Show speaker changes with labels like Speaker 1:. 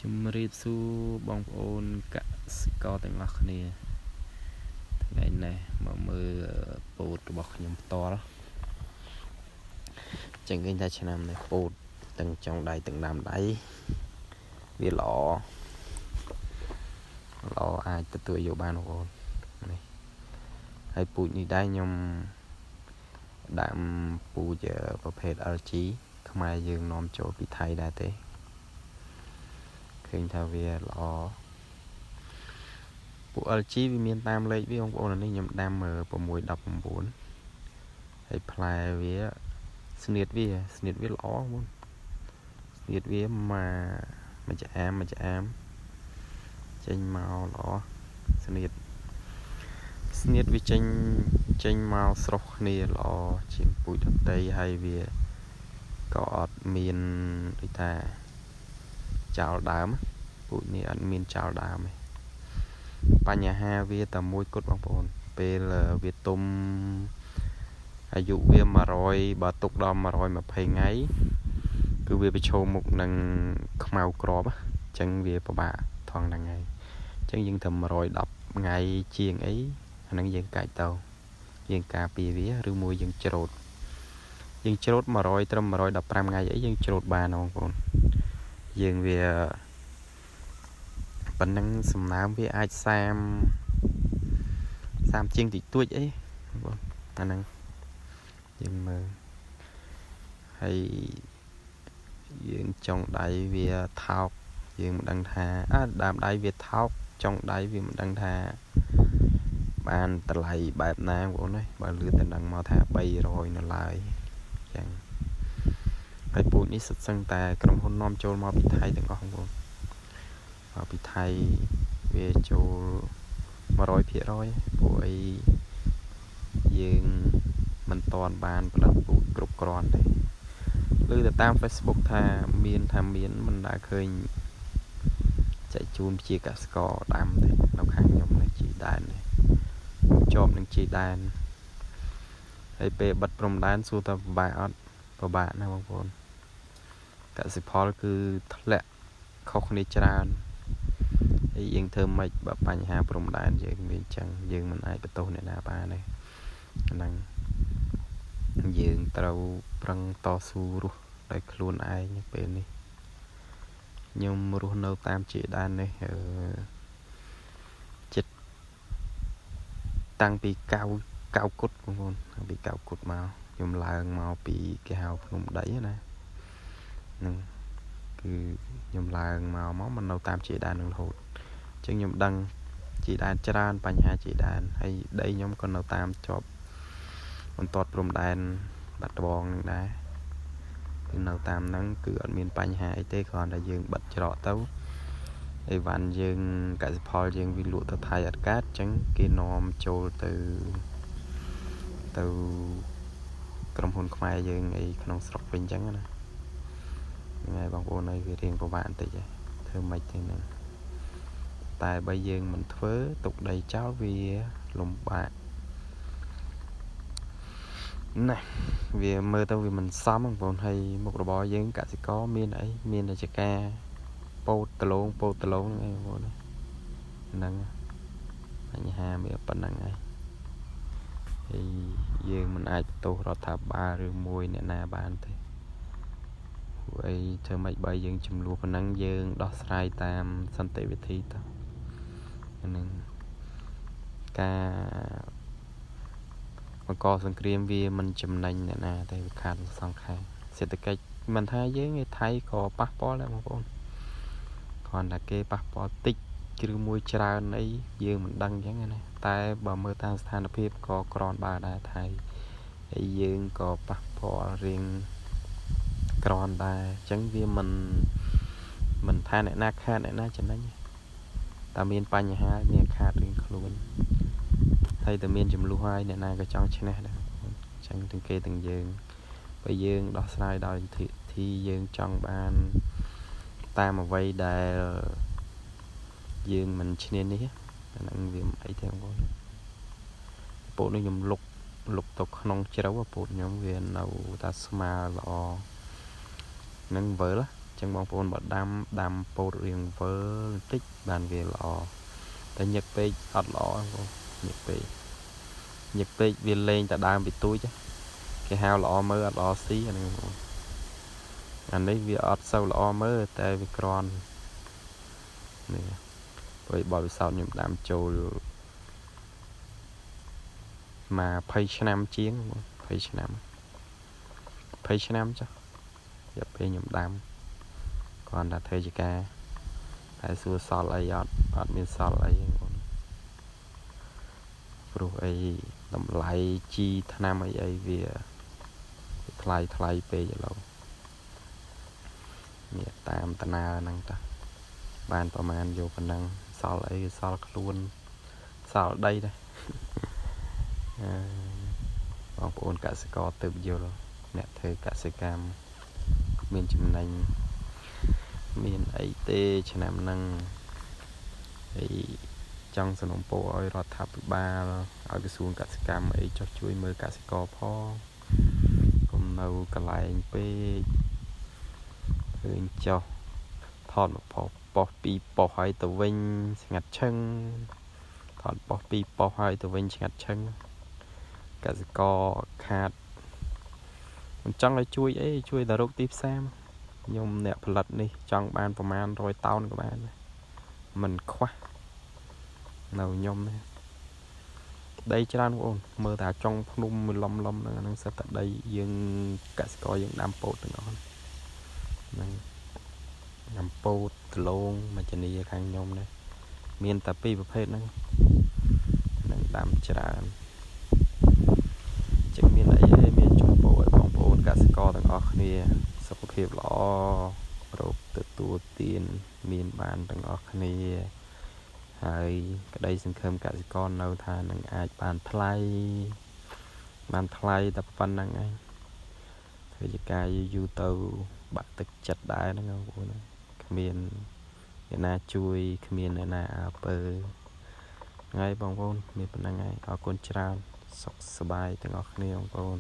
Speaker 1: ជំរាបសួរបងប្អូនកសិករទាំងអស់គ្នាថ្ងៃនេះមកមើលពោតរបស់ខ្ញុំផ្ទាល់ចឹងឃើញថាឆ្នាំនេះពោតទាំងចុងដៃទាំងដើមដៃវាល្អអាចទទួលយកបានបងប្អូននេះហើយពូជនេះដែរខ្ញុំដាក់ពូជប្រភេទ LG ខ្មែរយើងនាំចូលពីថៃដែរទេឃើញថាវាល្អពួក LG វាមានតាមលេខវាបងប្អូននេះខ្ញុំដាំ619ហើយផ្លែវាស្នៀតវាល្អបងប្អូនស្នៀតវាមួយចាអាមចេញមកល្អស្នៀតវាចេញមកស្រស់គ្នាល្អជាងពូជដតីហើយវាក៏អត់មានដូចថាចោលដើមពូជនេះអត់មានចោលដើមទេបញ្ហាវាតែមួយគត់បងប្អូនពេលវាទុំអាយុវា100បើទុកដល់120ថ្ងៃគឺវាប្រឈមមុខនឹងខ្មៅក្របអញ្ចឹងវាពិបាកថងហ្នឹងហើយអញ្ចឹងយើងធ្វើ110ថ្ងៃជាងអីអាហ្នឹងយើងកាច់ទៅយើងការពារវាឬមួយយើងច្រូត100ត្រឹម115ថ្ងៃអីយើងច្រូតបានបងប្អូនយើងវាប៉ុណ្ណឹងសំណើមវាអាច30ជាងតិចតួចអីបងអាហ្នឹងយើងមើលហើយយើងចុងដៃវាថោកយើងមិនដឹងថាដើមដៃវាថោកចុងដៃវាមិនដឹងថាបានតម្លៃបែបណាបងប្អូនណាបើលឺតែដឹងមកថា300នៅឡើយចឹងហើយពូជនេះសិតសឹងតែក្រុមហ៊ុននាំចូលមកពីថៃទាំងអស់បងប្អូនមកពីថៃវាចូល100%ពួកអីយើងមិនតាន់បានផលិតពូជគ្រប់គ្រាន់ទេឮតែតាម Facebook ថាមានមិនដែលឃើញចែកជូនជាកសិករដាំទេនៅខាងខ្ញុំនេះជីដែននេះជាប់នឹងជីដែនហើយពេលបិទព្រំដែនសួរថាពិបាកអត់ពិបាកណាស់បងប្អូនកសិផលគឺធ្លាក់ខុសគ្នាច្រើនហើយយើងធ្វើម៉េចបើបញ្ហាព្រំដែនយើងវាអញ្ចឹងយើងមិនអាចបន្ទោសអ្នកណាបានទេហ្នឹងយើងត្រូវប្រឹងតស៊ូរស់ដោយខ្លួនឯងពេលនេះខ្ញុំរស់នៅតាមជាដែននេះចិត្តតាំងពីកៅគុតបងប្អូនតាំងពីកៅគុតមកខ្ញុំឡើងមកពីគេហៅភ្នំដីណាហ្នឹងគឺខ្ញុំឡើងមកមិននៅតាមជាដែននឹងរហូតអញ្ចឹងខ្ញុំដឹងជាដែនច្រើនបញ្ហាជាដែនហើយដីខ្ញុំក៏នៅតាមជាប់បន្ទាត់ព្រំដែនបាត់ដំបងនឹងដែរគឺនៅតាមហ្នឹងគឺអត់មានបញ្ហាអីទេគ្រាន់តែយើងបិទច្រកទៅអីវ៉ាន់យើងកសិផលយើងវាលក់ទៅថៃអត់កើតអញ្ចឹងគេនាំចូលទៅក្រុមហ៊ុនខ្មែរយើងអីក្នុងស្រុកវិញអញ្ចឹងណាហ្នឹងហើយបងប្អូនអើយវារៀងពិបាកបន្តិចហើយធ្វើម៉េចទេហ្នឹងតែបើយើងមិនធ្វើទុកដីចោលវាលំបាកណាវាមើលទៅវាមិនសមបងប្អូនហើយមុខរបរយើងកសិករមានអីមានតែចការពោតដលងហ្នឹងឯងបងប្អូនហ្នឹងបញ្ហាវាប៉ុណ្ណឹងហើយយើងមិនអាចបន្ទោសរដ្ឋាភិបាលឬមួយអ្នកណាបានទេព្រោះអីធ្វើម៉េចបើយើងចំនួនប៉ុណ្ណឹងយើងដោះស្រាយតាមសន្តិវិធីទៅហ្នឹងការបង្កសង្គ្រាមវាមិនចំណេញអ្នកណាទេវាខាតសង្ខារសេដ្ឋកិច្ចមិនថាយើងឯថៃក៏ប៉ះពាល់ដែរបងប្អូនគ្រាន់តែគេប៉ះពាល់តិចឬមួយច្រើនអីយើងមិនដឹងអញ្ចឹងណាតែបើមើលតាមស្ថានភាពក៏ក្រនបើដែរថៃហើយយើងក៏ប៉ះពាល់រៀងក្រនដែរអញ្ចឹងវាមិនថាអ្នកណាខាតអ្នកណាចំណេញតែមានបញ្ហាអ្នកខាតរៀងខ្លួនហើយតែមានចំនួនហើយអ្នកណាក៏ចង់ឈ្នះដែរអញ្ចឹងទាំងគេទាំងយើងបើយើងដោះស្រាយដោយវិធីយើងចង់បានតាមអ្វីដែលយើងមិនឈ្នះនេះហ្នឹងវាមិនអីទេបងប្អូនពោតនេះខ្ញុំលុកទៅក្នុងជ្រៅពោតខ្ញុំវានៅតែស្មើល្អនឹងវិល ចឹងបងប្អូនបើដាំពោតរៀងវើបន្តិចបានវាល្អតែញឹកពេកអត់ល្អបងប្អូនញឹកពេកវាលេងតែដើមពីទូចគេហៅល្អមើលអត់ល្អស៊ីអាហ្នឹងបងប្អូនអានេះវាអត់សូវល្អមើលតែវាក្រាន់នេះព្រោះបបិសោតខ្ញុំដាំចូលមក20ឆ្នាំជាង20ឆ្នាំចុះរយៈពេលខ្ញុំដាំគ្រាន់តែធ្វើជាការតែសួរសល់អីអត់មានសល់អីបងប្អូនព្រោះអីតម្លៃជីថ្នាំអីវាថ្លៃពេកឥឡូវនេះតាមតាណាហ្នឹងតាបានប្រហែលយកប៉ុណ្ណឹងសល់អីសល់ខ្លួនសល់ដីដែរបងប្អូនកសិករទើបយល់អ្នកធ្វើកសិកម្មមានចំណេញមានអីទេឆ្នាំហ្នឹងហើយចង់សំណូមពរឲ្យរដ្ឋាភិបាលឲ្យក្រសួងកសិកម្មអីចុះជួយមើលកសិករផងកុំនៅកន្លែងពេកឃើញចុះថតមកប៉ុស្ពីប៉ុស្ឲ្យទៅវិញស្ងាត់ឈឹងថតប៉ុស្ពីប៉ុស្ឲ្យទៅវិញស្ងាត់ឈឹងកសិករខាតមិនចង់ឲ្យជួយអីជួយតែរកទីផ្សារខ្ញុំអ្នកផលិតនេះចង់បានប្រមាណ100តោនក៏បានមិនខ្វះនៅខ្ញុំនេះដីច្រើនបងប្អូនមើលតែចុងភ្នំមួយលំហ្នឹងសិតតែដីយើងកសិករយើងដាំពោតទាំងអស់ហ្នឹងដាំពោតដលងមកជនីខាងខ្ញុំនេះមានតែពីរប្រភេទហ្នឹងដាំច្រើនចឹងមានអីមានចំពោះឲ្យបងប្អូនកសិករទាំងអស់គ្នាសុខភាពល្អរោគទទួលទានមានបានទាំងអស់គ្នាហើយក្តីសង្ឃឹមកសិករនៅថានឹងអាចបានថ្លៃតែប៉ុណ្្នឹងឯងធ្វើជាការយូរទៅបាក់ទឹកចិត្តដែរហ្នឹងបងប្អូនគ្មានអ្នកណាជួយគ្មានអ្នកណាអើពើថ្ងៃបងប្អូនមានប៉ុណ្្នឹងឯងអរគុណច្រើនសុខសប្បាយទាំងអស់គ្នាបងប្អូន